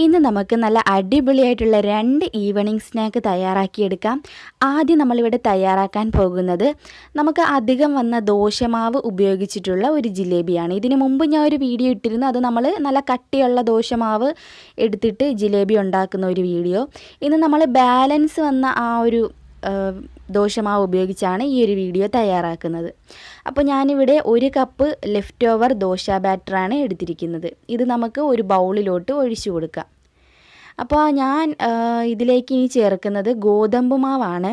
ഇന്ന് നമുക്ക് നല്ല അടിപൊളിയായിട്ടുള്ള രണ്ട് ഈവനിങ് സ്നാക്ക് തയ്യാറാക്കിയെടുക്കാം. ആദ്യം നമ്മളിവിടെ തയ്യാറാക്കാൻ പോകുന്നത് നമുക്ക് അധികം വന്ന ദോശമാവ് ഉപയോഗിച്ചിട്ടുള്ള ഒരു ജിലേബിയാണ്. ഇതിനു മുമ്പ് ഞാൻ ഒരു വീഡിയോ ഇട്ടിരുന്നു. അത് നമ്മൾ നല്ല കട്ടിയുള്ള ദോശമാവ് എടുത്തിട്ട് ജിലേബി ഉണ്ടാക്കുന്ന ഒരു വീഡിയോ. ഇന്ന് നമ്മൾ ബാലൻസ് വന്ന ആ ഒരു ദോശമാവ് ഉപയോഗിച്ചാണ് ഈ ഒരു വീഡിയോ തയ്യാറാക്കുന്നത്. അപ്പോൾ ഞാനിവിടെ 1 കപ്പ് ലെഫ്റ്റ് ഓവർ ദോശ ബാറ്ററാണ് എടുത്തിരിക്കുന്നത്. ഇത് നമുക്ക് ഒരു ബൗളിലോട്ട് ഒഴിച്ചു കൊടുക്കാം. അപ്പോൾ ഞാൻ ഇതിലേക്ക് ഇനി ചേർക്കുന്നത് ഗോതമ്പ് മാവാണ്.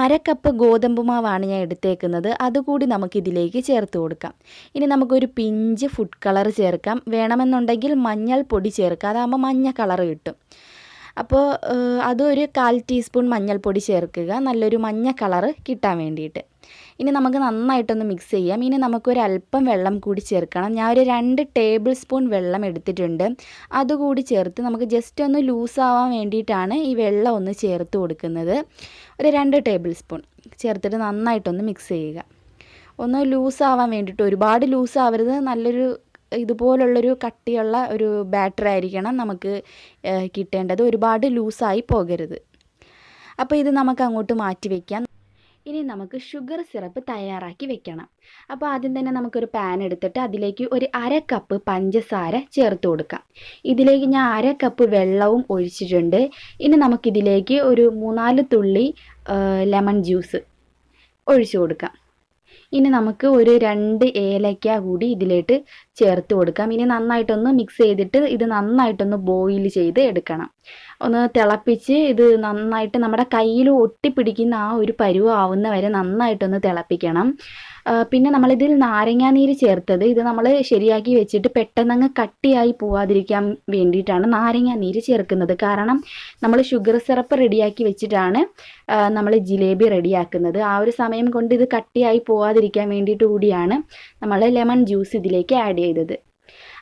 1/2 കപ്പ് ഗോതമ്പ് മാവാണ് ഞാൻ എടുത്തേക്കുന്നത്. അതുകൂടി നമുക്കിതിലേക്ക് ചേർത്ത് കൊടുക്കാം. ഇനി നമുക്കൊരു പിഞ്ച് ഫുഡ് കളർ ചേർക്കാം. വേണമെന്നുണ്ടെങ്കിൽ മഞ്ഞൾപ്പൊടി ചേർക്കാം. അതാകുമ്പോൾ മഞ്ഞ കളർ കിട്ടും. അപ്പോൾ അതൊരു 1/4 ടീസ്പൂൺ മഞ്ഞൾപ്പൊടി ചേർക്കുക, നല്ലൊരു മഞ്ഞ കളറ് കിട്ടാൻ വേണ്ടിയിട്ട്. ഇനി നമുക്ക് നന്നായിട്ടൊന്ന് മിക്സ് ചെയ്യാം. ഇനി നമുക്കൊരല്പം വെള്ളം കൂടി ചേർക്കണം. ഞാൻ ഒരു 2 ടേബിൾ സ്പൂൺ വെള്ളം എടുത്തിട്ടുണ്ട്. അതുകൂടി ചേർത്ത് നമുക്ക് ജസ്റ്റ് ഒന്ന് ലൂസാവാൻ വേണ്ടിയിട്ടാണ് ഈ വെള്ളം ഒന്ന് ചേർത്ത് കൊടുക്കുന്നത്. ഒരു 2 ടേബിൾ സ്പൂൺ ചേർത്തിട്ട് നന്നായിട്ടൊന്ന് മിക്സ് ചെയ്യുക. ഒന്ന് ലൂസാവാൻ വേണ്ടിയിട്ട്, ഒരുപാട് ലൂസാവരുത്, നല്ലൊരു ഇതുപോലുള്ളൊരു കട്ടിയുള്ള ഒരു ബാറ്റർ ആയിരിക്കണം നമുക്ക് കിട്ടേണ്ടത്. ഒരുപാട് ലൂസായി പോകരുത്. അപ്പോൾ ഇത് നമുക്ക് അങ്ങോട്ട് മാറ്റി വയ്ക്കാം. ഇനി നമുക്ക് ഷുഗർ സിറപ്പ് തയ്യാറാക്കി വെക്കണം. അപ്പോൾ ആദ്യം തന്നെ നമുക്കൊരു പാൻ എടുത്തിട്ട് അതിലേക്ക് ഒരു 1/2 കപ്പ് പഞ്ചസാര ചേർത്ത് കൊടുക്കാം. ഇതിലേക്ക് ഞാൻ 1/2 കപ്പ് വെള്ളവും ഒഴിച്ചിട്ടുണ്ട്. ഇനി നമുക്കിതിലേക്ക് ഒരു 3-4 തുള്ളി ലെമൺ ജ്യൂസ് ഒഴിച്ചു കൊടുക്കാം. ഇനി നമുക്ക് ഒരു 2 ഏലക്ക കൂടി ഇതിലേക്ക് ചേർത്ത് കൊടുക്കാം. ഇനി നന്നായിട്ടൊന്ന് മിക്സ് ചെയ്തിട്ട് ഇത് നന്നായിട്ടൊന്ന് ബോയിൽ ചെയ്ത് എടുക്കണം. ഒന്ന് തിളപ്പിച്ച് ഇത് നന്നായിട്ട് നമ്മുടെ കയ്യിൽ ഒട്ടിപ്പിടിക്കുന്ന ആ ഒരു പരുവാവുന്ന വരെ നന്നായിട്ടൊന്ന് തിളപ്പിക്കണം. പിന്നെ നമ്മളിതിൽ നാരങ്ങാനീര് ചേർത്തത് ഇത് നമ്മൾ ശരിയാക്കി വെച്ചിട്ട് പെട്ടെന്നങ്ങ് കട്ടിയായി പോവാതിരിക്കാൻ വേണ്ടിയിട്ടാണ് നാരങ്ങാനീര് ചേർക്കുന്നത്. കാരണം നമ്മൾ ഷുഗർ സിറപ്പ് റെഡിയാക്കി വെച്ചിട്ടാണ് നമ്മൾ ജിലേബി റെഡിയാക്കുന്നത്. ആ ഒരു സമയം കൊണ്ട് ഇത് കട്ടിയായി പോവാതിരിക്കാൻ വേണ്ടിയിട്ട് കൂടിയാണ് നമ്മൾ ലെമൺ ജ്യൂസ് ഇതിലേക്ക് ആഡ് ചെയ്തത്.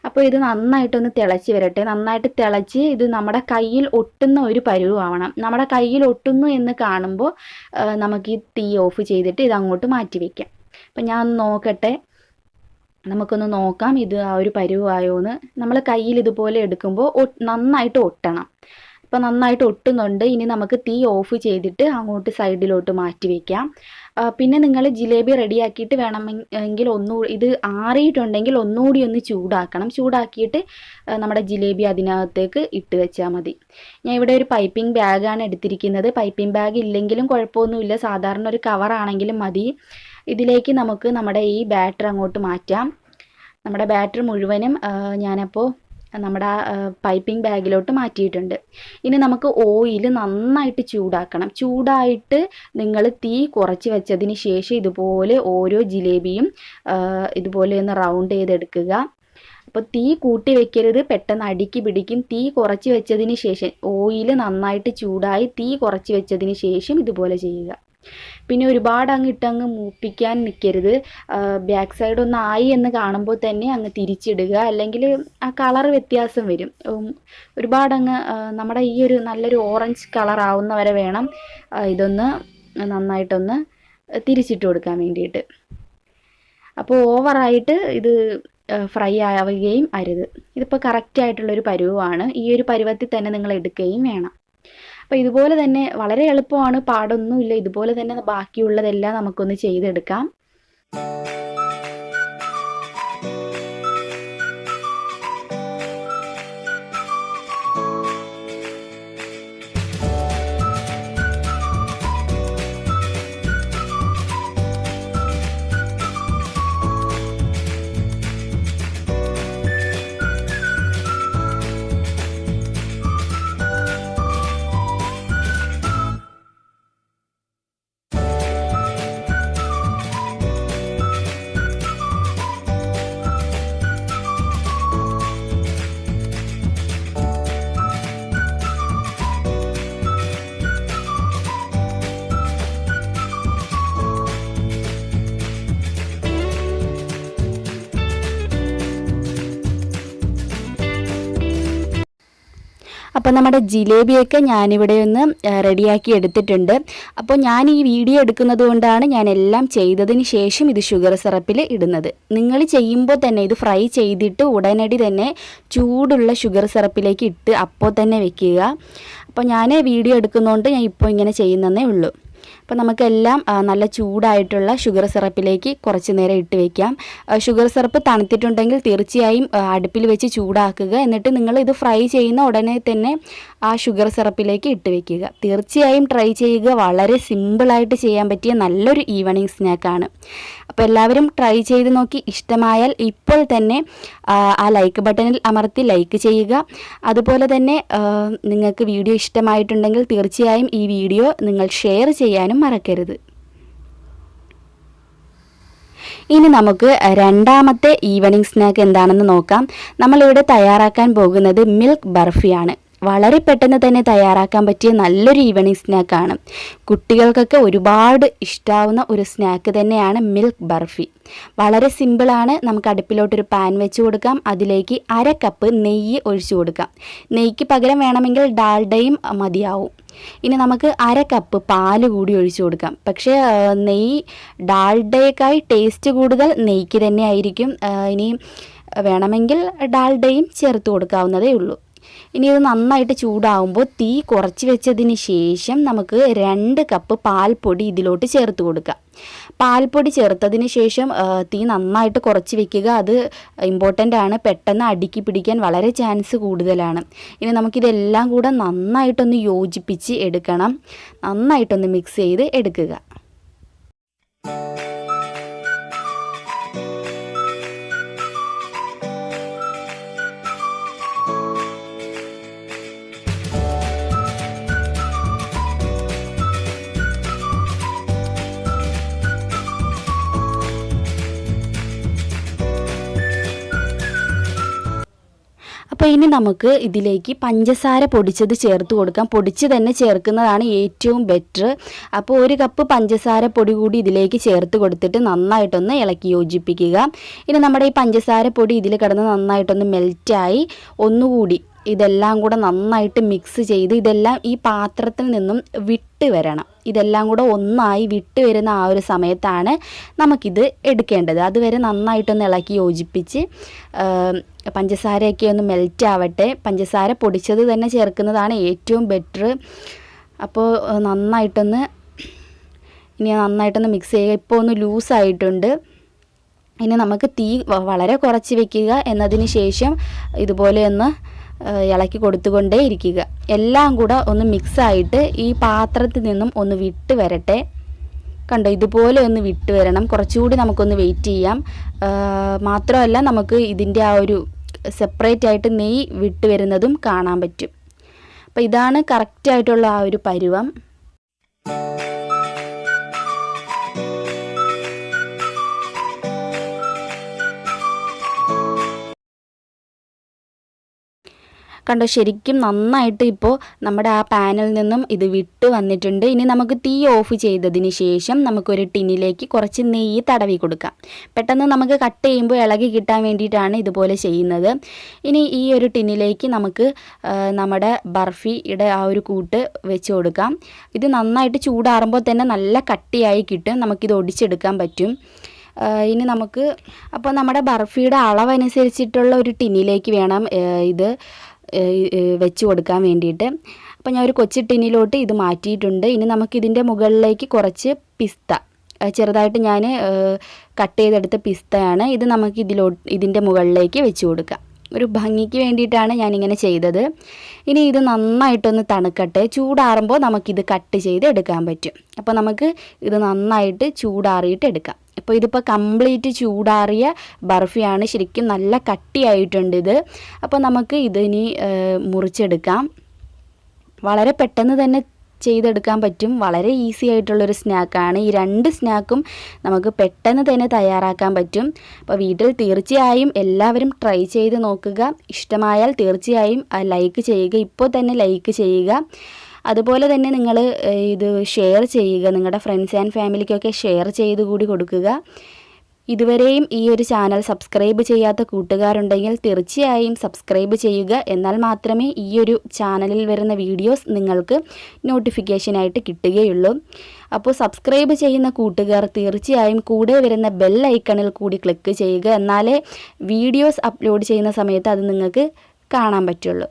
അപ്പോൾ ഇത് നന്നായിട്ടൊന്ന് തിളച്ച് വരട്ടെ. നന്നായിട്ട് തിളച്ച് ഇത് നമ്മുടെ കയ്യിൽ ഒട്ടുന്ന ഒരു പരുവാവണം. നമ്മുടെ കയ്യിൽ ഒട്ടുന്നു എന്ന് കാണുമ്പോൾ നമുക്ക് ഈ തീ ഓഫ് ചെയ്തിട്ട് ഇത് അങ്ങോട്ട് മാറ്റി വയ്ക്കാം. അപ്പം ഞാൻ നോക്കട്ടെ, നമുക്കൊന്ന് നോക്കാം ഇത് ആ ഒരു പരുവായോന്ന്. നമ്മൾ കയ്യിൽ ഇതുപോലെ എടുക്കുമ്പോൾ നന്നായിട്ട് ഒട്ടണം. അപ്പോൾ നന്നായിട്ട് ഒട്ടുന്നുണ്ട്. ഇനി നമുക്ക് തീ ഓഫ് ചെയ്തിട്ട് അങ്ങോട്ട് സൈഡിലോട്ട് മാറ്റി വയ്ക്കാം. പിന്നെ നിങ്ങൾ ജിലേബി റെഡിയാക്കിയിട്ട് വേണമെങ്കിൽ ഇത് ആറിയിട്ടുണ്ടെങ്കിൽ ഒന്നുകൂടി ഒന്ന് ചൂടാക്കണം. ചൂടാക്കിയിട്ട് നമ്മുടെ ജിലേബി അതിനകത്തേക്ക് ഇട്ട് വെച്ചാൽ മതി. ഞാൻ ഇവിടെ ഒരു പൈപ്പിംഗ് ബാഗാണ് എടുത്തിരിക്കുന്നത്. പൈപ്പിംഗ് ബാഗ് ഇല്ലെങ്കിലും കുഴപ്പമൊന്നുമില്ല, സാധാരണ ഒരു കവറാണെങ്കിലും മതി. ഇതിലേക്ക് നമുക്ക് നമ്മുടെ ഈ ബാറ്റർ അങ്ങോട്ട് മാറ്റാം. നമ്മുടെ ബാറ്റർ മുഴുവനും ഞാനപ്പോൾ നമ്മുടെ പൈപ്പിംഗ് ബാഗിലോട്ട് മാറ്റിയിട്ടുണ്ട്. ഇനി നമുക്ക് ഓയിൽ നന്നായിട്ട് ചൂടാക്കണം. ചൂടായിട്ട് നിങ്ങൾ തീ കുറച്ച് വെച്ചതിന് ശേഷം ഇതുപോലെ ഓരോ ജിലേബിയും ഇതുപോലെ ഒന്ന് റൗണ്ട് ചെയ്തെടുക്കുക. അപ്പോൾ തീ കൂട്ടി വെക്കരുത്, പെട്ടെന്ന് അടിക്ക് പിടിക്കും. തീ കുറച്ച് വെച്ചതിന് ശേഷം ഓയിൽ നന്നായിട്ട് ചൂടായി തീ കുറച്ച് വെച്ചതിന് ശേഷം ഇതുപോലെ ചെയ്യുക. പിന്നെ ഒരുപാട് ഇട്ടങ്ങ് മൂപ്പിക്കാൻ നിൽക്കരുത്. ബാക്ക് സൈഡ് ഒന്ന് ആയി എന്ന് കാണുമ്പോൾ തന്നെ അങ്ങ് തിരിച്ചിടുക, അല്ലെങ്കിൽ ആ കളർ വ്യത്യാസം വരും. ഒരുപാടങ്ങ് നമ്മുടെ ഈ ഒരു നല്ലൊരു ഓറഞ്ച് കളർ ആവുന്നവരെ വേണം ഇതൊന്ന് നന്നായിട്ടൊന്ന് തിരിച്ചിട്ട് കൊടുക്കാൻ വേണ്ടിയിട്ട്. അപ്പോൾ ഓവറായിട്ട് ഇത് ഫ്രൈ ആവുകയും അരുത്. ഇതിപ്പോൾ കറക്റ്റായിട്ടുള്ളൊരു പരുവമാണ്. ഈ ഒരു പരുവത്തിൽ തന്നെ നിങ്ങൾ എടുക്കുകയും വേണം. അപ്പോൾ ഇതുപോലെ തന്നെ വളരെ എളുപ്പമാണ്, പാടൊന്നുമില്ല. ഇതുപോലെ തന്നെ ബാക്കിയുള്ളതെല്ലാം നമുക്കൊന്ന് ചെയ്തെടുക്കാം. അപ്പോൾ നമ്മുടെ ജിലേബിയൊക്കെ ഞാനിവിടെ ഒന്ന് റെഡിയാക്കി എടുത്തിട്ടുണ്ട്. അപ്പോൾ ഞാൻ ഈ വീഡിയോ എടുക്കുന്നത് കൊണ്ടാണ് ഞാൻ എല്ലാം ചെയ്തതിന് ശേഷം ഇത് ഷുഗർ സിറപ്പിൽ ഇടുന്നത്. നിങ്ങൾ ചെയ്യുമ്പോൾ തന്നെ ഇത് ഫ്രൈ ചെയ്തിട്ട് ഉടനടി തന്നെ ചൂടുള്ള ഷുഗർ സിറപ്പിലേക്ക് ഇട്ട് അപ്പോൾ തന്നെ വെക്കുക. അപ്പോൾ ഞാൻ വീഡിയോ എടുക്കുന്നതുകൊണ്ട് ഞാൻ ഇപ്പോൾ ഇങ്ങനെ ചെയ്യുന്നതേ ഉള്ളൂ. അപ്പോൾ നമുക്കെല്ലാം നല്ല ചൂടായിട്ടുള്ള ഷുഗർ സിറപ്പിലേക്ക് കുറച്ച് നേരം ഇട്ട് വയ്ക്കാം. ഷുഗർ സിറപ്പ് തണുത്തിട്ടുണ്ടെങ്കിൽ തീർച്ചയായും അടുപ്പിൽ വെച്ച് ചൂടാക്കുക. എന്നിട്ട് നിങ്ങൾ ഇത് ഫ്രൈ ചെയ്യുന്ന ഉടനെ തന്നെ ആ ഷുഗർ സിറപ്പിലേക്ക് ഇട്ട് വയ്ക്കുക. തീർച്ചയായും ട്രൈ ചെയ്യുക. വളരെ സിമ്പിളായിട്ട് ചെയ്യാൻ പറ്റിയ നല്ലൊരു ഈവനിങ് സ്നാക്കാണ്. അപ്പോൾ എല്ലാവരും ട്രൈ ചെയ്ത് നോക്കി ഇഷ്ടമായാൽ ഇപ്പോൾ തന്നെ ആ ലൈക്ക് ബട്ടണിൽ അമർത്തി ലൈക്ക് ചെയ്യുക. അതുപോലെ തന്നെ നിങ്ങൾക്ക് വീഡിയോ ഇഷ്ടമായിട്ടുണ്ടെങ്കിൽ തീർച്ചയായും ഈ വീഡിയോ നിങ്ങൾ ഷെയർ ചെയ്യാനും മറക്കരുത്. ഇനി നമുക്ക് രണ്ടാമത്തെ ഈവനിങ് സ്നാക്ക് എന്താണെന്ന് നോക്കാം. നമ്മളിവിടെ തയ്യാറാക്കാൻ പോകുന്നത് മിൽക്ക് ബർഫിയാണ്. വളരെ പെട്ടെന്ന് തന്നെ തയ്യാറാക്കാൻ പറ്റിയ നല്ലൊരു ഈവനിങ് സ്നാക്കാണ്. കുട്ടികൾക്കൊക്കെ ഒരുപാട് ഇഷ്ടാവുന്ന ഒരു സ്നാക്ക് തന്നെയാണ് മിൽക്ക് ബർഫി. വളരെ സിമ്പിളാണ്. നമുക്ക് അടുപ്പിലോട്ടൊരു പാൻ വെച്ച് കൊടുക്കാം. അതിലേക്ക് 1/2 കപ്പ് നെയ്യ് ഒഴിച്ചു കൊടുക്കാം. നെയ്ക്ക് പകരം വേണമെങ്കിൽ ഡാൽഡയും മതിയാവും. ഇനി നമുക്ക് 1/2 കപ്പ് പാല് കൂടി ഒഴിച്ചു കൊടുക്കാം. പക്ഷേ നെയ്യ് ഡാൽഡയേക്കായി ടേസ്റ്റ് കൂടുതൽ നെയ്ക്ക് തന്നെ ആയിരിക്കും. ഇനി വേണമെങ്കിൽ ഡാൽഡയും ചേർത്ത് കൊടുക്കാവുന്നതേ ഉള്ളൂ. ഇനി ഇത് നന്നായിട്ട് ചൂടാവുമ്പോൾ തീ കുറച്ച് വെച്ചതിന് ശേഷം നമുക്ക് 2 കപ്പ് പാൽപ്പൊടി ഇതിലോട്ട് ചേർത്ത് കൊടുക്കാം. പാൽപ്പൊടി ചേർത്തതിന് ശേഷം തീ നന്നായിട്ട് കുറച്ച് വെക്കുക. അത് ഇമ്പോർട്ടൻ്റ് ആണ്. പെട്ടെന്ന് അടുക്കി പിടിക്കാൻ വളരെ ചാൻസ് കൂടുതലാണ്. ഇനി നമുക്കിതെല്ലാം കൂടെ നന്നായിട്ടൊന്ന് യോജിപ്പിച്ച് എടുക്കണം. നന്നായിട്ടൊന്ന് മിക്സ് ചെയ്ത് എടുക്കുക. അപ്പോൾ ഇനി നമുക്ക് ഇതിലേക്ക് പഞ്ചസാര പൊടിച്ചത് ചേർത്ത് കൊടുക്കാം. പൊടിച്ച് തന്നെ ചേർക്കുന്നതാണ് ഏറ്റവും ബെറ്റർ. അപ്പോൾ 1 കപ്പ് പഞ്ചസാര പൊടി കൂടി ഇതിലേക്ക് ചേർത്ത് കൊടുത്തിട്ട് നന്നായിട്ടൊന്ന് ഇളക്കി യോജിപ്പിക്കുക. ഇനി നമ്മുടെ ഈ പഞ്ചസാര പൊടി ഇതിൽ കിടന്ന് നന്നായിട്ടൊന്ന് മെൽറ്റായി ഒന്നുകൂടി ഇതെല്ലാം കൂടെ നന്നായിട്ട് മിക്സ് ചെയ്ത് ഇതെല്ലാം ഈ പാത്രത്തിൽ നിന്നും വിട്ട് വരണം. ഇതെല്ലാം കൂടെ ഒന്നായി വിട്ട് വരുന്ന ആ ഒരു സമയത്താണ് നമുക്കിത് എടുക്കേണ്ടത്. അതുവരെ നന്നായിട്ടൊന്ന് ഇളക്കി യോജിപ്പിച്ച് പഞ്ചസാരയൊക്കെ ഒന്ന് മെൽറ്റ് ആവട്ടെ. പഞ്ചസാര പൊടിച്ചത് തന്നെ ചേർക്കുന്നതാണ് ഏറ്റവും ബെറ്റർ. അപ്പോൾ നന്നായിട്ടൊന്ന് മിക്സ് ചെയ്യുക. ഇപ്പോൾ ഒന്ന് ലൂസായിട്ടുണ്ട്. ഇനി നമുക്ക് തീ വളരെ കുറച്ച് വെക്കുക. എന്നതിന് ശേഷം ഇതുപോലെ ഒന്ന് ഇളക്കി കൊടുത്തുകൊണ്ടേ ഇരിക്കുക. എല്ലാം കൂടെ ഒന്ന് മിക്സായിട്ട് ഈ പാത്രത്തിൽ നിന്നും ഒന്ന് വിട്ട് വരട്ടെ. കണ്ടോ, ഇതുപോലെ ഒന്ന് വിട്ട് വരണം. കുറച്ചുകൂടി നമുക്കൊന്ന് വെയിറ്റ് ചെയ്യാം. മാത്രമല്ല നമുക്ക് ഇതിൻ്റെ ആ ഒരു സെപ്പറേറ്റ് ആയിട്ട് നെയ്യ് വിട്ട് വരുന്നതും കാണാൻ പറ്റും. അപ്പോൾ ഇതാണ് കറക്റ്റായിട്ടുള്ള ആ ഒരു പരുവം. കണ്ടോ, ശരിക്കും നന്നായിട്ട് ഇപ്പോൾ നമ്മുടെ ആ പാനിൽ നിന്നും ഇത് വിട്ട് വന്നിട്ടുണ്ട്. ഇനി നമുക്ക് തീ ഓഫ് ചെയ്തതിന് ശേഷം നമുക്കൊരു ടിന്നിലേക്ക് കുറച്ച് നെയ്യ് തടവി കൊടുക്കാം. പെട്ടെന്ന് നമുക്ക് കട്ട് ചെയ്യുമ്പോൾ ഇളകി കിട്ടാൻ വേണ്ടിയിട്ടാണ് ഇതുപോലെ ചെയ്യുന്നത്. ഇനി ഈ ഒരു ടിന്നിലേക്ക് നമുക്ക് നമ്മുടെ ബർഫിയുടെ ആ ഒരു കൂട്ട് വെച്ച് കൊടുക്കാം. ഇത് നന്നായിട്ട് ചൂടാറുമ്പോൾ തന്നെ നല്ല കട്ടിയായി കിട്ടും. നമുക്കിത് ഒടിച്ചെടുക്കാൻ പറ്റും. ഇനി നമുക്ക് അപ്പോൾ നമ്മുടെ ബർഫിയുടെ അളവനുസരിച്ചിട്ടുള്ള ഒരു ടിന്നിലേക്ക് വേണം ഇത് വെച്ച് കൊടുക്കാൻ വേണ്ടിയിട്ട്. അപ്പോൾ ഞാൻ ഒരു കൊച്ചു ടിന്നിലോട്ട് ഇത് മാറ്റിയിട്ടുണ്ട്. ഇനി നമുക്കിതിൻ്റെ മുകളിലേക്ക് കുറച്ച് പിസ്ത ചെറുതായിട്ട് ഞാൻ കട്ട് ചെയ്തെടുത്ത പിസ്തയാണ്. ഇത് നമുക്ക് ഇതിൻ്റെ മുകളിലേക്ക് വെച്ച് കൊടുക്കാം. ഒരു ഭംഗിക്ക് വേണ്ടിയിട്ടാണ് ഞാനിങ്ങനെ ചെയ്തത്. ഇനി ഇത് നന്നായിട്ടൊന്ന് തണുക്കട്ടെ. ചൂടാറുമ്പോൾ നമുക്കിത് കട്ട് ചെയ്ത് എടുക്കാൻ പറ്റും. അപ്പോൾ നമുക്ക് ഇത് നന്നായിട്ട് ചൂടാറിയിട്ട് എടുക്കാം. അപ്പോൾ ഇതിപ്പോൾ കംപ്ലീറ്റ് ചൂടാറിയ ബർഫിയാണ്. ശരിക്കും നല്ല കട്ടിയായിട്ടുണ്ട് ഇത്. അപ്പോൾ നമുക്ക് ഇതിനി മുറിച്ചെടുക്കാം. വളരെ പെട്ടെന്ന് തന്നെ ചെയ്തെടുക്കാൻ പറ്റും. വളരെ ഈസി ആയിട്ടുള്ളൊരു സ്നാക്കാണ്. ഈ 2 സ്നാക്കും നമുക്ക് പെട്ടെന്ന് തന്നെ തയ്യാറാക്കാൻ പറ്റും. അപ്പോൾ വീട്ടിൽ തീർച്ചയായും എല്ലാവരും ട്രൈ ചെയ്ത് നോക്കുക. ഇഷ്ടമായാൽ തീർച്ചയായും ലൈക്ക് ചെയ്യുക. ഇപ്പോൾ തന്നെ ലൈക്ക് ചെയ്യുക. അതുപോലെ തന്നെ നിങ്ങൾ ഇത് ഷെയർ ചെയ്യുക. നിങ്ങളുടെ ഫ്രണ്ട്സ് ആൻഡ് ഫാമിലിക്കൊക്കെ ഷെയർ ചെയ്ത് കൂടി കൊടുക്കുക. ഇതുവരെയും ഈ ഒരു ചാനൽ സബ്സ്ക്രൈബ് ചെയ്യാത്ത കൂട്ടുകാരുണ്ടെങ്കിൽ തീർച്ചയായും സബ്സ്ക്രൈബ് ചെയ്യുക. എന്നാൽ മാത്രമേ ഈ ഒരു ചാനലിൽ വരുന്ന വീഡിയോസ് നിങ്ങൾക്ക് നോട്ടിഫിക്കേഷനായിട്ട് കിട്ടുകയുള്ളൂ. അപ്പോൾ സബ്സ്ക്രൈബ് ചെയ്യുന്ന കൂട്ടുകാർ തീർച്ചയായും കൂടെ വരുന്ന ബെൽ ഐക്കണിൽ കൂടി ക്ലിക്ക് ചെയ്യുക. എന്നാലേ വീഡിയോസ് അപ്ലോഡ് ചെയ്യുന്ന സമയത്ത് അത് നിങ്ങൾക്ക് കാണാൻ പറ്റുള്ളൂ.